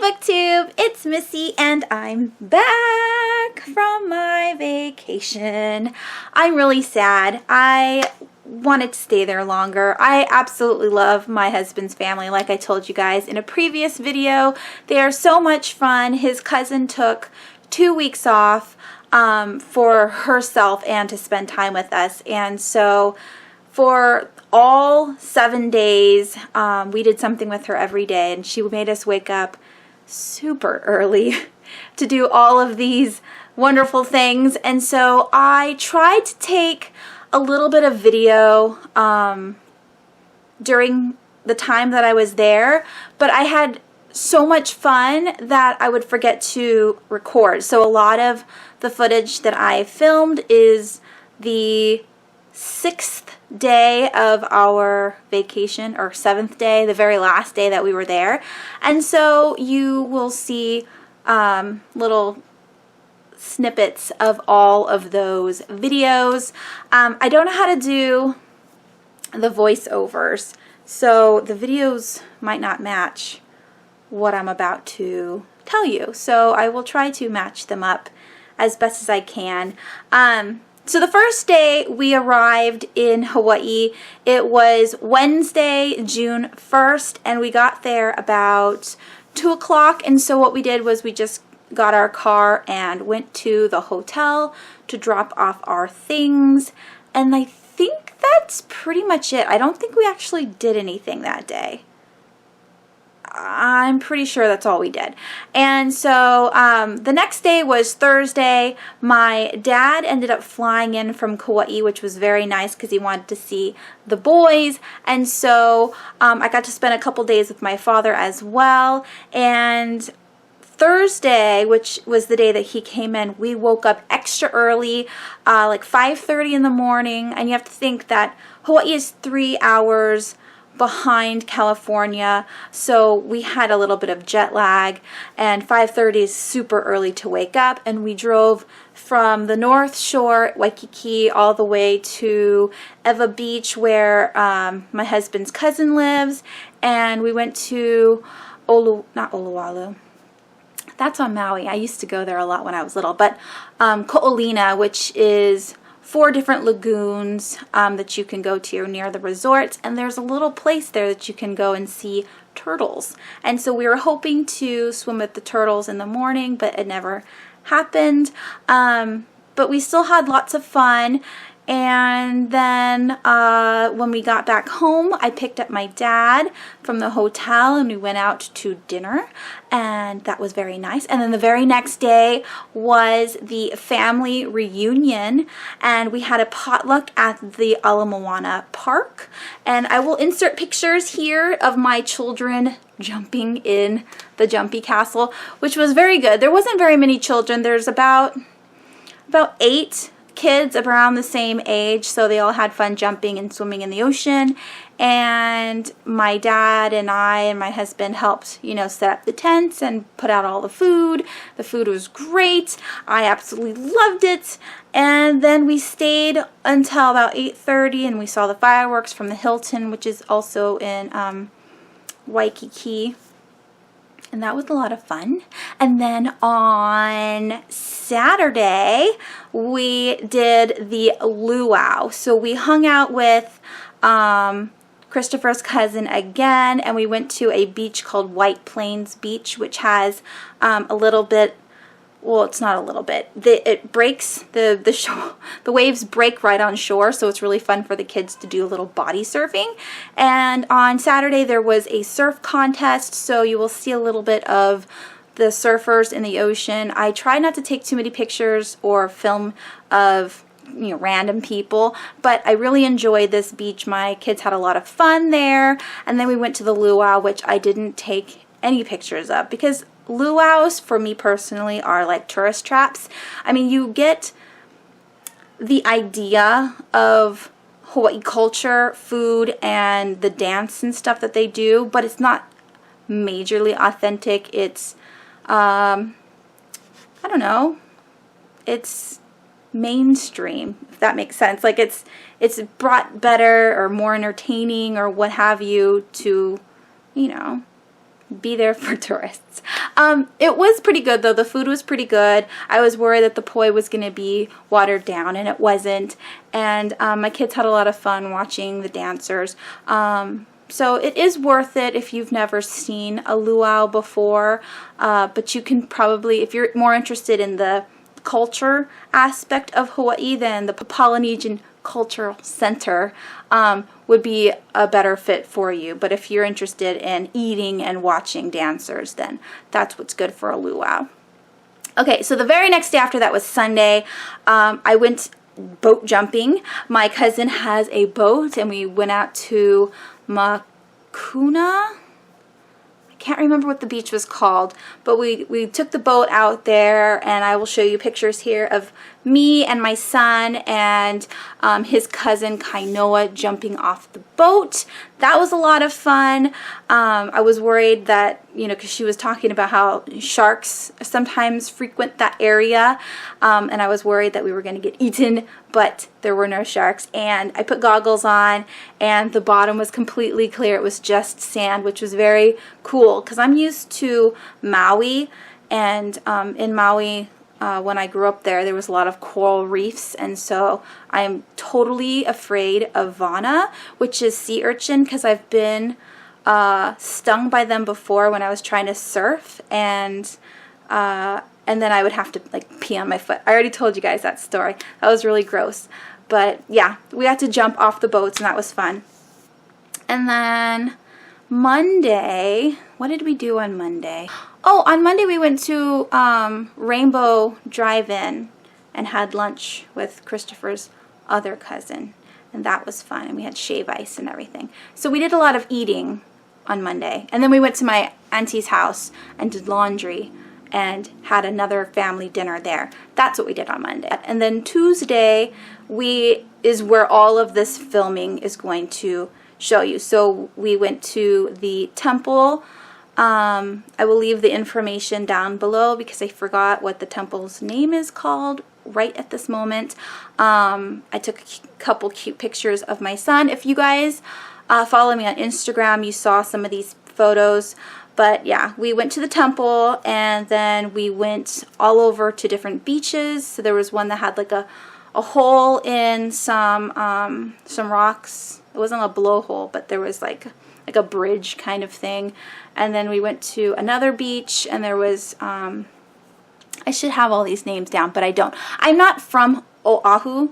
BookTube, it's Missy and I'm back from my vacation. I'm really sad. I wanted to stay there longer. I absolutely love my husband's family, like I told you guys in a previous video. They are so much fun. His cousin took 2 weeks off for herself and to spend time with us, and so for all 7 days we did something with her every day, and she made us wake up super early to do all of these wonderful things. And so I tried to take a little bit of video during the time that I was there, but I had so much fun that I would forget to record. So a lot of the footage that I filmed is the 6th day of our vacation, or 7th day, the very last day that we were there. And so you will see little snippets of all of those videos. I don't know how to do the voiceovers, so the videos might not match what I'm about to tell you. So I will try to match them up as best as I can. So the first day we arrived in Hawaii, it was Wednesday, June 1st, and we got there about 2 o'clock. And so what we did was we just got our car and went to the hotel to drop off our things. And I think that's pretty much it. I don't think we actually did anything that day. I'm pretty sure that's all we did. And so the next day was Thursday. My dad ended up flying in from Kauai, which was very nice because he wanted to see the boys. And so I got to spend a couple days with my father as well. And Thursday, which was the day that he came in, we woke up extra early, like 5:30 in the morning. And you have to think that Hawaii is 3 hours behind California, so we had a little bit of jet lag, and 5:30 is super early to wake up. And we drove from the North Shore, Waikiki, all the way to Ewa Beach, where my husband's cousin lives, and we went to not Oluwalu. That's on Maui. I used to go there a lot when I was little, but Ko'olina, which is 4 different lagoons that you can go to near the resorts, and there's a little place there that you can go and see turtles. And so we were hoping to swim with the turtles in the morning, but it never happened. But we still had lots of fun. And then when we got back home, I picked up my dad from the hotel and we went out to dinner, and that was very nice. And then the very next day was the family reunion, and we had a potluck at the Ala Moana Park. And I will insert pictures here of my children jumping in the Jumpy Castle, which was very good. There wasn't very many children. There's about 8 kids around the same age, so they all had fun jumping and swimming in the ocean. And my dad and I and my husband helped, set up the tents and put out all the food. The food was great. I absolutely loved it. And then we stayed until about 8:30, and we saw the fireworks from the Hilton, which is also in Waikiki. And that was a lot of fun. And then on Saturday, we did the luau. So we hung out with Christopher's cousin again, and we went to a beach called White Plains Beach, which has a little bit, well, it's not a little bit. It breaks, the waves break right on shore, so it's really fun for the kids to do a little body surfing. And on Saturday there was a surf contest, so you will see a little bit of the surfers in the ocean. I try not to take too many pictures or film of random people, but I really enjoyed this beach. My kids had a lot of fun there. And then we went to the luau, which I didn't take any pictures of, because luau's, for me personally, are like tourist traps. I mean, you get the idea of Hawaii culture, food, and the dance and stuff that they do, but it's not majorly authentic. It's, I don't know, it's mainstream, if that makes sense. Like it's brought better or more entertaining or what have you to, be there for tourists. It was pretty good though. The food was pretty good. I was worried that the poi was going to be watered down, and it wasn't. And my kids had a lot of fun watching the dancers. So it is worth it if you've never seen a luau before, but you can probably, if you're more interested in the culture aspect of Hawaii, then the Polynesian Cultural Center would be a better fit for you. But if you're interested in eating and watching dancers, then that's what's good for a luau. Okay, so the very next day after that was Sunday. I went boat jumping. My cousin has a boat, and we went out to Makuna. I can't remember what the beach was called, but we took the boat out there, and I will show you pictures here of me and my son and his cousin Kainoa jumping off the boat. That was a lot of fun. I was worried that, because she was talking about how sharks sometimes frequent that area, and I was worried that we were going to get eaten, but there were no sharks. And I put goggles on, and the bottom was completely clear. It was just sand, which was very cool because I'm used to Maui, and in Maui, when I grew up there was a lot of coral reefs, and so I'm totally afraid of vana, which is sea urchin, because I've been stung by them before when I was trying to surf, and then I would have to pee on my foot. I already told you guys that story. That was really gross. But yeah, we had to jump off the boats, and that was fun. And then Monday, what did we do on Monday? Oh, on Monday we went to Rainbow Drive-In and had lunch with Christopher's other cousin, and that was fun, and we had shave ice and everything. So we did a lot of eating on Monday, and then we went to my auntie's house and did laundry and had another family dinner there. That's what we did on Monday. And then Tuesday is where all of this filming is going to show you. So we went to the temple. I will leave the information down below because I forgot what the temple's name is called right at this moment. I took a couple cute pictures of my son. If you guys follow me on Instagram, you saw some of these photos. But yeah, we went to the temple, and then we went all over to different beaches. So there was one that had like a hole in some rocks. It wasn't a blowhole, but there was like a bridge kind of thing. And then we went to another beach, and there was I should have all these names down, but I don't. I'm not from Oahu,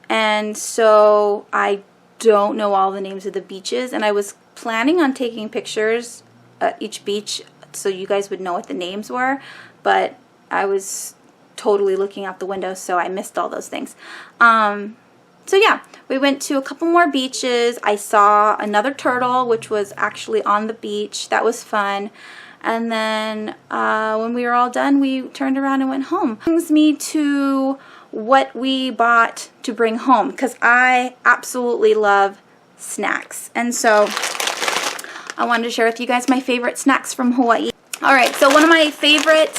and so I don't know all the names of the beaches, and I was planning on taking pictures at each beach so you guys would know what the names were, but I was totally looking out the window, so I missed all those things. So yeah, we went to a couple more beaches. I saw another turtle, which was actually on the beach. That was fun. And then when we were all done, we turned around and went home. Brings me to what we bought to bring home, because I absolutely love snacks. And so I wanted to share with you guys my favorite snacks from Hawaii. Alright, so one of my favorite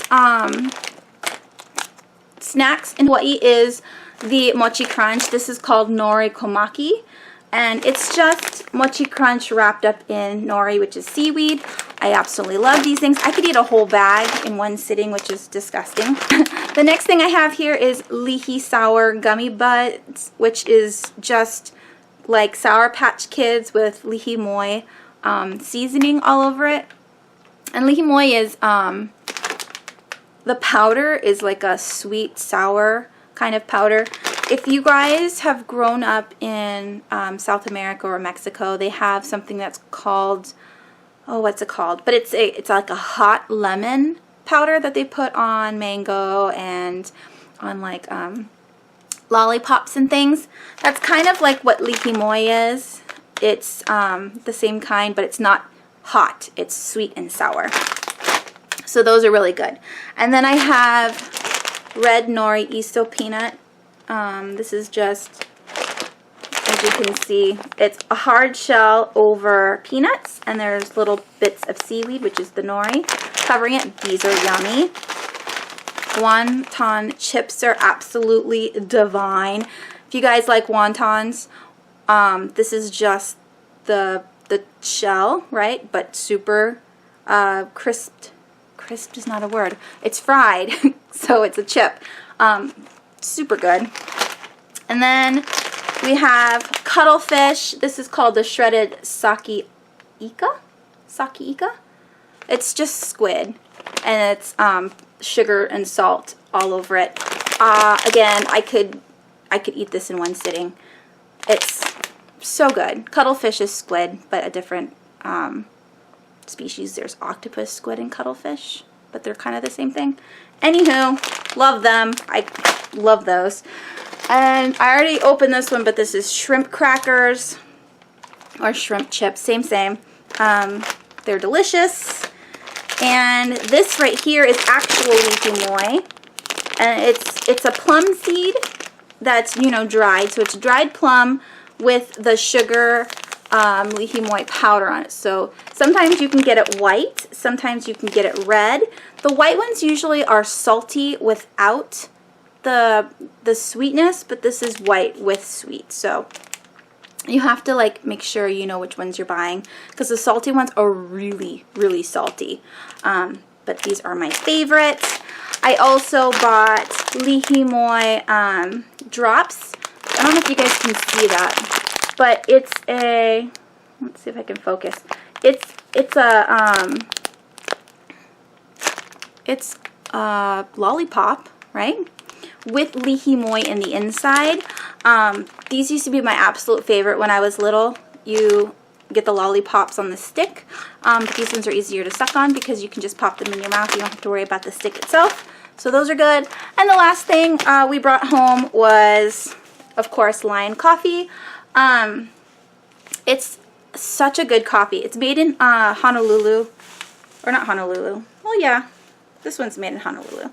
snacks in Hawaii is the mochi crunch. This is called nori komaki, and it's just mochi crunch wrapped up in nori, which is seaweed. I absolutely love these things. I could eat a whole bag in one sitting, which is disgusting. The next thing I have here is Lihi Sour Gummy Buds, which is just like Sour Patch Kids with Lihi Moi seasoning all over it. And Lihi Moi is, the powder is like a sweet sour kind of powder. If you guys have grown up in South America or Mexico, they have something that's called, oh, what's it called? But it's like a hot lemon powder that they put on mango and on like lollipops and things. That's kind of like what Lihi Moi is. It's the same kind, but it's not hot. It's sweet and sour. So those are really good. And then I have red nori iso peanut. This is just, as you can see, it's a hard shell over peanuts, and there's little bits of seaweed, which is the nori, covering it. These are yummy. Wonton chips are absolutely divine. If you guys like wontons, this is just the shell, right? But super crisped crisp is not a word. It's fried, so it's a chip. Super good. And then we have cuttlefish. This is called the shredded sake ika. It's just squid, and it's sugar and salt all over it. Again, I could eat this in one sitting. It's so good. Cuttlefish is squid, but a different species. There's octopus, squid, and cuttlefish, but they're kind of the same thing. Anywho, love them. I love those. And I already opened this one, but this is shrimp crackers or shrimp chips. Same. They're delicious. And this right here is actual leafy moi, and it's a plum seed that's, you know, dried. So it's dried plum with the sugar leafy moi powder on it. So sometimes you can get it white, sometimes you can get it red. The white ones usually are salty without the sweetness, but this is white with sweet. So you have to like make sure you know which ones you're buying, because the salty ones are really, really salty. But these are my favorites. I also bought leafy moi drops. I don't know if you guys can see that, but it's a, let's see if I can focus. It's a lollipop, right? With leafy moi in the inside. These used to be my absolute favorite when I was little. You get the lollipops on the stick, but these ones are easier to suck on because you can just pop them in your mouth. You don't have to worry about the stick itself. So those are good. And the last thing we brought home was, of course, Lion Coffee. It's such a good coffee. It's made in Honolulu, or not Honolulu. Well, yeah, this one's made in Honolulu.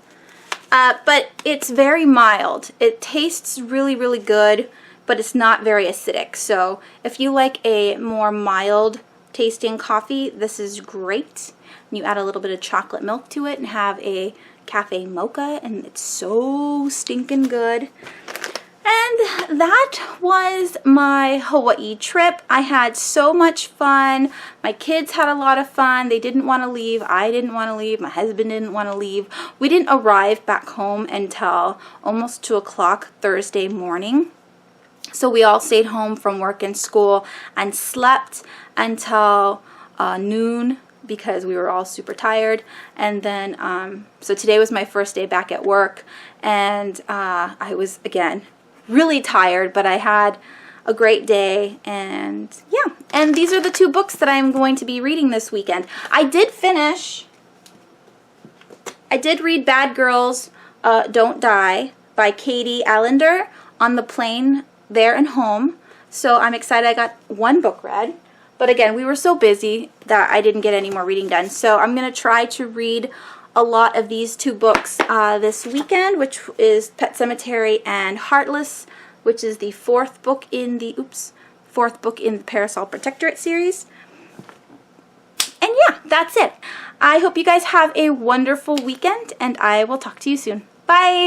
But it's very mild. It tastes really, really good, but it's not very acidic. So if you like a more mild tasting coffee, this is great. You add a little bit of chocolate milk to it and have a cafe mocha, and it's so stinking good. And that was my Hawaii trip. I had so much fun. My kids had a lot of fun. They didn't want to leave. I didn't want to leave. My husband didn't want to leave. We didn't arrive back home until almost 2 o'clock Thursday morning. So we all stayed home from work and school and slept until noon because we were all super tired. And then, so today was my first day back at work, and I was, again, really tired, but I had a great day. And yeah, and these are the 2 books that I'm going to be reading this weekend. I did read Bad Girls Don't Die by Katie Allender on the plane there and home, so I'm excited I got 1 book read. But again, we were so busy that I didn't get any more reading done, so I'm going to try to read a lot of these 2 books this weekend, which is Pet Sematary and Heartless, which is the 4th book in the Parasol Protectorate series. And yeah, that's it. I hope you guys have a wonderful weekend, and I will talk to you soon. Bye!